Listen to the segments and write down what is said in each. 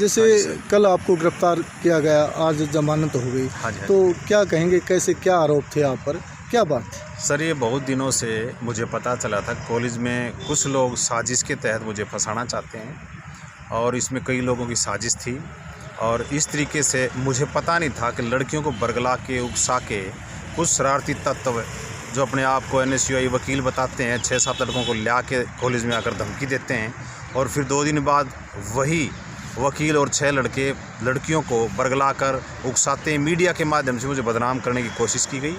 जैसे कल आपको गिरफ्तार किया गया, आज जमानत हो गई, तो क्या कहेंगे, कैसे, क्या आरोप थे आप पर, क्या बात थी? सर, ये बहुत दिनों से मुझे पता चला था कॉलेज में कुछ लोग साजिश के तहत मुझे फंसाना चाहते हैं और इसमें कई लोगों की साजिश थी। और इस तरीके से मुझे पता नहीं था कि लड़कियों को बरगला के, उकसा के कुछ शरारती तत्व जो अपने आप को NSUI वकील बताते हैं, 6-7 लड़कों को ला के कॉलेज में आकर धमकी देते हैं और फिर 2 दिन बाद वही वकील और 6 लड़के लड़कियों को बरगला कर उकसाते हैं। मीडिया के माध्यम से मुझे बदनाम करने की कोशिश की गई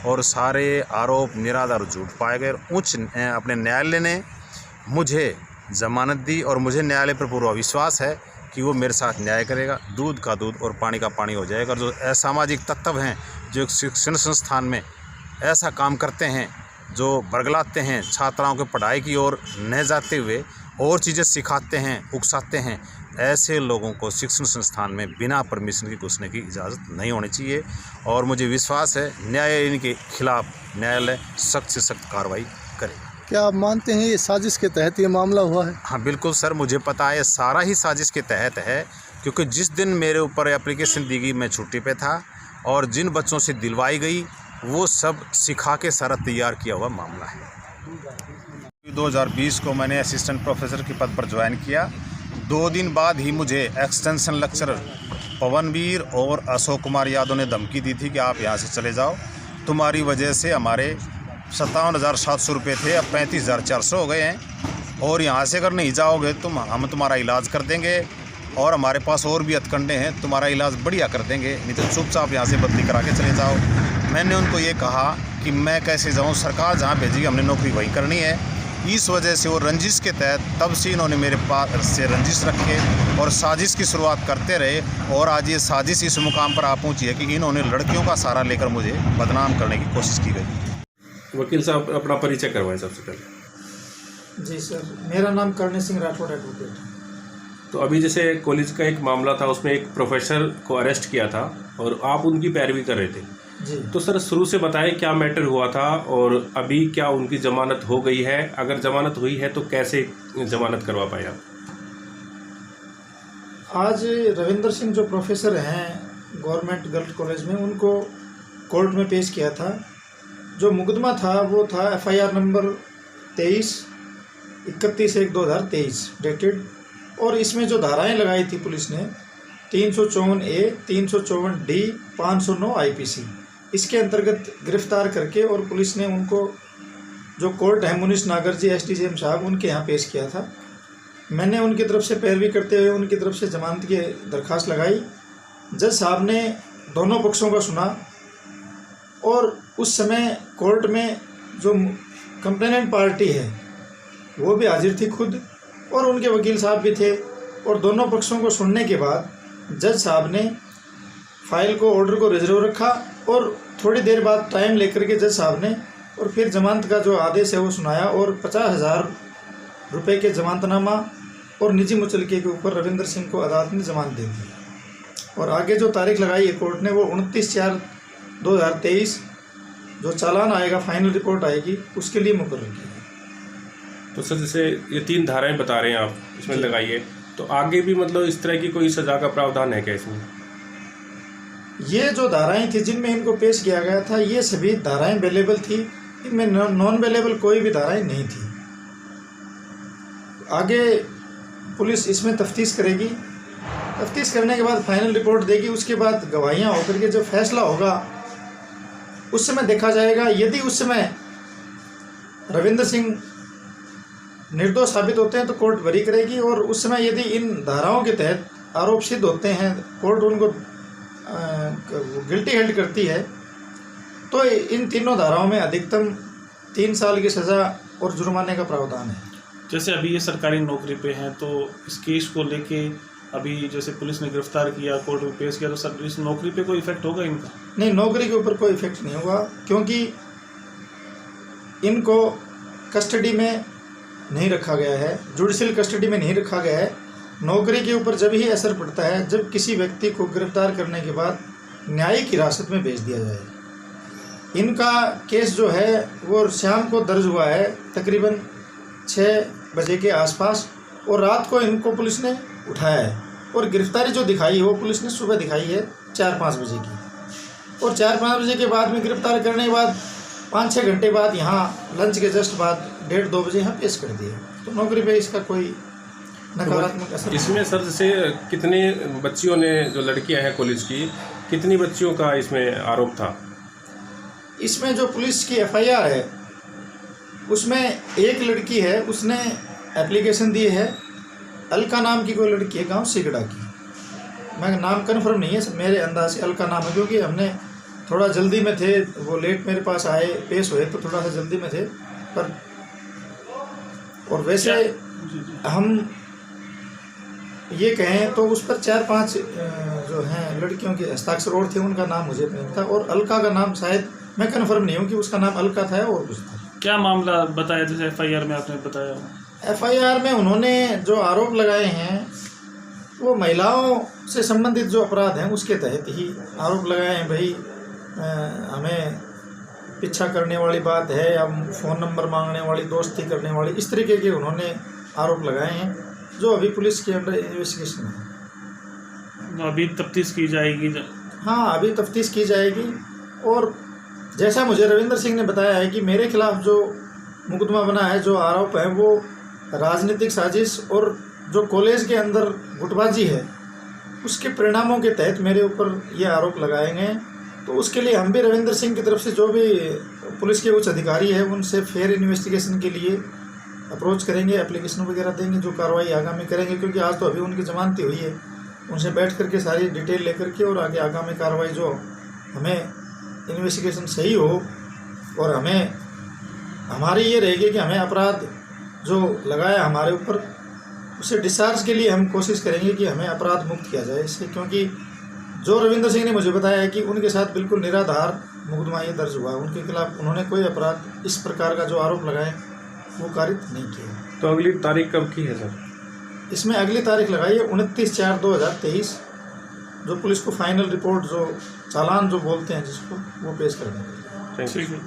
और सारे आरोप निराधार झूठ पाए गए। अपने न्यायालय ने मुझे जमानत दी और मुझे न्यायालय पर पूरा विश्वास है कि वो मेरे साथ न्याय करेगा। दूध का दूध और पानी का पानी हो जाएगा। और जो असामाजिक तत्व हैं जो एक शिक्षण संस्थान में ऐसा काम करते हैं, जो बरगलाते हैं, छात्राओं के पढ़ाई की ओर न जाते हुए और चीज़ें सिखाते हैं, उकसाते हैं, ऐसे लोगों को शिक्षण संस्थान में बिना परमिशन के घुसने की इजाज़त नहीं होनी चाहिए। और मुझे विश्वास है न्याय इनके खिलाफ न्यायालय सख्त से सख्त कार्रवाई करेगा। क्या आप मानते हैं ये साजिश के तहत ये मामला हुआ है? हाँ बिल्कुल सर, मुझे पता है सारा ही साजिश के तहत है, क्योंकि जिस दिन मेरे ऊपर एप्लीकेशन दी गई मैं छुट्टी पे था और जिन बच्चों से दिलवाई गई वो सब सिखा के सारा तैयार किया हुआ मामला है। 2020 को मैंने असिस्टेंट प्रोफेसर के पद पर ज्वाइन किया। 2 दिन बाद ही मुझे एक्सटेंशन लेक्चरर पवनवीर और अशोक कुमार यादव ने धमकी दी थी कि आप यहाँ से चले जाओ, तुम्हारी वजह से हमारे 57,700 रुपये थे, अब 35,400 हो गए हैं और यहाँ से अगर नहीं जाओगे हम तुम्हारा इलाज कर देंगे और हमारे पास और भी हथकंडे हैं, तुम्हारा इलाज बढ़िया कर देंगे, नहीं तो चुपचाप यहाँ से बदली करा के चले जाओ। मैंने उनको ये कहा कि मैं कैसे जाऊँ, सरकार जहाँ भेजेगी हमने नौकरी वहीं करनी है। इस वजह से वो रंजिश के तहत तब से इन्होंने मेरे पास से रंजिश रखे और साजिश की शुरुआत करते रहे और आज ये साजिश इस मुकाम पर आ पहुँची है कि इन्होंने लड़कियों का सहारा लेकर मुझे बदनाम करने की कोशिश की गई। वकील साहब अपना परिचय करवाएं सबसे पहले। जी सर, मेरा नाम करणी सिंह राठौड़ एडवोकेट। तो अभी जैसे कॉलेज का एक मामला था, उसमें एक प्रोफेसर को अरेस्ट किया था और आप उनकी पैरवी कर रहे थे जी। तो सर शुरू से बताएं क्या मैटर हुआ था और अभी क्या उनकी जमानत हो गई है? अगर जमानत हुई है तो कैसे जमानत करवा पाए आप? आज रविंदर सिंह जो प्रोफेसर हैं गवर्नमेंट गर्ल्स कॉलेज में, उनको कोर्ट में पेश किया था। जो मुकदमा था वो था FIR नंबर 23/31/2023 डेटेड, और इसमें जो धाराएं लगाई थी पुलिस ने 354A, 354D, 509 IPC, इसके अंतर्गत गिरफ्तार करके और पुलिस ने उनको जो कोर्ट है मुनीश नागर जी SDCM साहब उनके यहाँ पेश किया था। मैंने उनकी तरफ से पैरवी करते हुए उनकी तरफ से जमानत की दरख्वास्त लगाई। जज साहब ने दोनों पक्षों का सुना और उस समय कोर्ट में जो कंप्लेनेंट पार्टी है वो भी हाजिर थी खुद और उनके वकील साहब भी थे, और दोनों पक्षों को सुनने के बाद जज साहब ने फाइल को, ऑर्डर को रिजर्व रखा और थोड़ी देर बाद टाइम लेकर के जज साहब ने और फिर जमानत का जो आदेश है वो सुनाया और 50,000 रुपये के जमानतनामा और निजी मुचलके के ऊपर रविंदर सिंह को अदालत ने जमानत दे दी। और आगे जो तारीख लगाई है कोर्ट ने वो 29/4/2023 जो चालान आएगा, फाइनल रिपोर्ट आएगी, उसके लिए मुकर्रर की है। तो सर जैसे ये 3 धाराएं बता रहे हैं आप इसमें लगाइए, तो आगे भी मतलब इस तरह की कोई सज़ा का प्रावधान है क्या इसमें? ये जो धाराएं थी जिनमें इनको पेश किया गया था ये सभी धाराएं अवेलेबल थी, इनमें नॉन अवेलेबल कोई भी धाराएं नहीं थी। आगे पुलिस इसमें तफ्तीश करेगी, तफ्तीश करने के बाद फाइनल रिपोर्ट देगी, उसके बाद गवाहियाँ होकर के जब फैसला होगा उस समय देखा जाएगा। यदि उस समय रविंदर सिंह निर्दोष साबित होते हैं तो कोर्ट बरी करेगी, और उस समय यदि इन धाराओं के तहत आरोप सिद्ध होते हैं, कोर्ट उनको गिल्टी हेल्ड करती है, तो इन तीनों धाराओं में अधिकतम 3 साल की सज़ा और जुर्माने का प्रावधान है। जैसे अभी ये सरकारी नौकरी पे हैं तो इस केस को लेके अभी जैसे पुलिस ने गिरफ्तार किया, कोर्ट में पेश किया, तो सर इस नौकरी पे कोई इफेक्ट होगा इनका? नहीं, नौकरी के ऊपर कोई इफेक्ट नहीं होगा, क्योंकि इनको कस्टडी में नहीं रखा गया है, जुडिशियल कस्टडी में नहीं रखा गया है। नौकरी के ऊपर जब ही असर पड़ता है जब किसी व्यक्ति को गिरफ्तार करने के बाद न्यायिक हिरासत में भेज दिया जाए। इनका केस जो है वो शाम को दर्ज हुआ है तकरीबन 6 बजे के आसपास, और रात को इनको पुलिस ने उठाया है और गिरफ्तारी जो दिखाई है वो पुलिस ने सुबह दिखाई है 4-5 बजे की, और 4-5 बजे के बाद में गिरफ्तार करने के बाद 5-6 घंटे बाद यहाँ लंच के जस्ट बाद 1:30-2 बजे यहाँ पेश कर दिया। तो नौकरी पे इसका कोई नकारात्मक असर इसमें सर जैसे कितने बच्चियों ने, जो लड़कियां हैं कॉलेज की, कितनी बच्चियों का इसमें आरोप था? इसमें जो पुलिस की FIR है उसमें एक लड़की है, उसने एप्लीकेशन दी है, अलका नाम की कोई लड़की है, गांव सिगड़ा की। मैं नाम कन्फर्म नहीं है, मेरे अंदाज से अलका नाम है, क्योंकि हमने थोड़ा जल्दी में थे, वो लेट मेरे पास आए, पेश हुए तो थोड़ा सा जल्दी में थे। पर और वैसे हम ये कहें तो उस पर 4-5 जो हैं लड़कियों के हस्ताक्षर और थे, उनका नाम मुझे नहीं था, और अलका का नाम शायद मैं कन्फर्म नहीं हूँ कि उसका नाम अलका था और कुछ था। क्या मामला बताया जैसे FIR में आपने बताया? FIR में उन्होंने जो आरोप लगाए हैं वो महिलाओं से संबंधित जो अपराध हैं उसके तहत ही आरोप लगाए हैं। भाई हमें पीछा करने वाली बात है, या फ़ोन नंबर मांगने वाली, दोस्ती करने वाली, इस तरीके के उन्होंने आरोप लगाए हैं, जो अभी पुलिस के अंडर इन्वेस्टिगेशन है। अभी तफ्तीश की जाएगी? हाँ, अभी तफ्तीश की जाएगी। और जैसा मुझे रविंदर सिंह ने बताया है कि मेरे खिलाफ जो मुकदमा बना है, जो आरोप है, वो राजनीतिक साजिश और जो कॉलेज के अंदर गुटबाजी है उसके परिणामों के तहत मेरे ऊपर ये आरोप लगाए गए हैं। तो उसके लिए हम भी रविंदर सिंह की तरफ से जो भी पुलिस के उच्च अधिकारी है उनसे फेयर इन्वेस्टिगेशन के लिए अप्रोच करेंगे, एप्लीकेशन वगैरह देंगे, जो कार्रवाई आगामी करेंगे, क्योंकि आज तो अभी उनकी जमानती हुई है। उनसे बैठ करके सारी डिटेल लेकर के और आगे आगामी कार्रवाई जो हमें इन्वेस्टिगेशन सही हो, और हमें हमारी ये रहेगी कि हमें अपराध जो लगाया हमारे ऊपर उसे डिस्चार्ज के लिए हम कोशिश करेंगे कि हमें अपराध मुक्त किया जाए इससे। क्योंकि जो रविंदर सिंह ने मुझे बताया है कि उनके साथ बिल्कुल निराधार मुकदमा ये दर्ज हुआ, उनके खिलाफ उन्होंने कोई अपराध इस प्रकार का जो आरोप लगाए वो कारित नहीं किया। तो अगली तारीख कब की है सर? इसमें अगली तारीख लगाई है 29/4/2023, जो पुलिस को फाइनल रिपोर्ट, जो चालान जो बोलते हैं जिसको, वो पेश कर देंगे। Thank you.